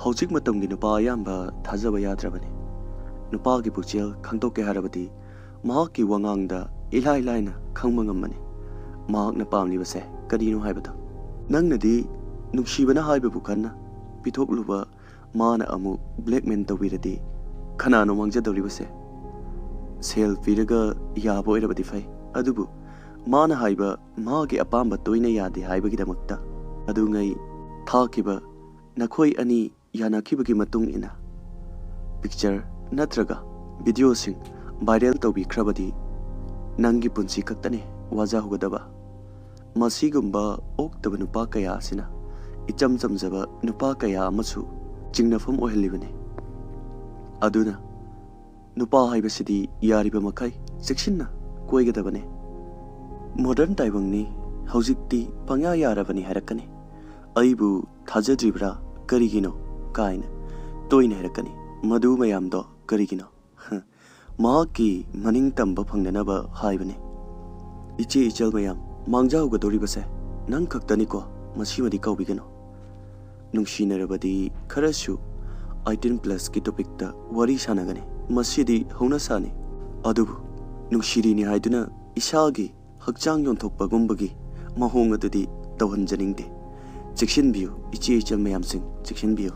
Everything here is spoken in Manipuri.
ꯍꯧꯖꯤꯛ ꯃꯇꯝꯒꯤ ꯅꯨꯄꯥ ꯑꯌꯥꯝꯕ ꯊꯥꯖꯕ ꯌꯥꯗ꯭ꯔꯕꯅꯤ꯫ ꯅꯨꯄꯥꯒꯤ ꯄꯨꯛꯆꯦꯜ ꯈꯪꯗꯣꯛꯀꯦ ꯍꯥꯏꯔꯕꯗꯤ ꯃꯍꯥꯛꯀꯤ ꯋꯥꯉꯥꯡꯗ ꯏꯂꯥꯏ ꯂꯥꯏꯅ ꯈꯪꯕ ꯉꯝꯃꯅꯤ ꯃꯍꯥꯛꯅ ꯄꯥꯝꯂꯤꯕꯁꯦ ꯀꯔꯤꯅꯣ ꯍꯥꯏꯕꯗꯣ꯫ ꯅꯪꯅꯗꯤ ꯅꯨꯡꯁꯤꯕꯅ ꯍꯥꯏꯕꯕꯨ ꯈꯟꯅ ꯄꯤꯊꯣꯛꯂꯨꯕ ꯃꯥꯅ ꯑꯃꯨꯛ ꯕ꯭ꯂꯦꯛꯃꯦꯟ ꯇꯧꯕꯤꯔꯗꯤ ꯀꯅꯥꯅꯣ ꯃꯥꯡꯖꯗꯧꯔꯤꯕꯁꯦ? ꯁꯦꯜ ꯄꯤꯔꯒ ꯌꯥꯕ ꯑꯣꯏꯔꯕꯗꯤ ꯐꯩ, ꯑꯗꯨꯕꯨ ꯃꯥꯅ ꯍꯥꯏꯕ ꯃꯥꯒꯤ ꯑꯄꯥꯝꯕ ꯇꯣꯏꯅ ꯌꯥꯗꯦ ꯍꯥꯏꯕꯒꯤꯗꯃꯛꯇ ꯑꯗꯨꯉꯩ ꯊꯥꯈꯤꯕ ꯅꯈꯣꯏ ꯑꯅꯤ ꯌꯥꯅꯈꯤꯕꯒꯤ ꯃꯇꯨꯡ ꯏꯟꯅ ꯄꯤꯛꯆꯔ ꯅꯠꯇ꯭ꯔꯒ ꯚꯤꯗꯤꯑꯣꯁꯤꯡ ꯚꯥꯏꯔꯦꯜ ꯇꯧꯕꯤꯈ꯭ꯔꯕꯗꯤ ꯅꯪꯒꯤ ꯄꯨꯟꯁꯤ ꯈꯛꯇꯅꯤ ꯋꯥꯖꯍꯧꯒꯗꯕ꯫ ꯃꯁꯤꯒꯨꯝꯕ ꯑꯣꯛꯇꯕ ꯅꯨꯄꯥ ꯀꯌꯥ ꯑꯁꯤꯅ ꯏꯆꯝ ꯆꯝꯖꯕ ꯅꯨꯄꯥ ꯀꯌꯥ ꯑꯃꯁꯨ ꯆꯤꯡꯅꯐꯝ ꯑꯣꯏꯍꯜꯂꯤꯕꯅꯤ꯫ ꯑꯗꯨꯅ ꯅꯨꯄꯥ ꯍꯥꯏꯕꯁꯤꯗꯤ ꯌꯥꯔꯤꯕ ꯃꯈꯩ ꯆꯦꯛꯁꯤꯟꯅ ꯀꯣꯏꯒꯗꯕꯅꯤ꯫ ꯃꯣꯗꯔꯟ ꯇꯥꯏꯕꯪꯅꯤ, ꯍꯧꯖꯤꯛꯇꯤ ꯄꯪꯌꯥ ꯌꯥꯔꯕꯅꯤ ꯍꯥꯏꯔꯛꯀꯅꯤ꯫ ꯑꯩꯕꯨ ꯊꯥꯖꯗ꯭ꯔꯤꯕ꯭ꯔꯥ ꯀꯔꯤꯒꯤꯅꯣ ꯀꯥꯏꯅ ꯇꯣꯏꯅ ꯍꯥꯏꯔꯛꯀꯅꯤ꯫ ꯃꯗꯨ ꯃꯌꯥꯝꯗꯣ ꯀꯔꯤꯒꯤꯅꯣ? ꯃꯍꯥꯛꯀꯤ ꯃꯅꯤꯡ ꯇꯝꯕ ꯐꯪꯅꯅꯕ ꯍꯥꯏꯕꯅꯤ꯫ ꯏꯆꯦ ꯏꯆꯜ ꯃꯌꯥꯝ, ꯃꯥꯡꯖꯍꯧꯒꯗꯧꯔꯤꯕꯁꯦ ꯅꯪ ꯈꯛꯇꯅꯤꯀꯣ, ꯃꯁꯤꯃꯗꯤ ꯀꯥꯎꯕꯤꯒꯅꯨ꯫ ꯅꯨꯡꯁꯤꯅꯔꯕꯗꯤ ꯈꯔꯁꯨ 18+ ꯇꯣꯄꯤꯛꯇ ꯋꯥꯔꯤ ꯁꯥꯟꯅꯒꯅꯤ, ꯃꯁꯤꯗꯤ ꯍꯧꯅꯁꯥꯅꯤ꯫ ꯑꯗꯨꯕꯨ ꯅꯨꯡꯁꯤꯔꯤꯅꯤ ꯍꯥꯏꯗꯨꯅ ꯏꯁꯥꯒꯤ ꯍꯛꯆꯥꯡ ꯌꯣꯟꯊꯣꯛꯄꯒꯨꯝꯕꯒꯤ ꯃꯑꯣꯡ ꯑꯗꯨꯗꯤ ꯇꯧꯍꯟꯖꯅꯤꯡꯗꯦ꯫ ꯆꯦꯛꯁꯤꯟꯕꯤꯌꯨ ꯏꯆꯦ ꯏꯆꯜ ꯃꯌꯥꯝꯁꯤꯡ, ꯆꯦꯛꯁꯤꯟꯕꯤꯌꯨ꯫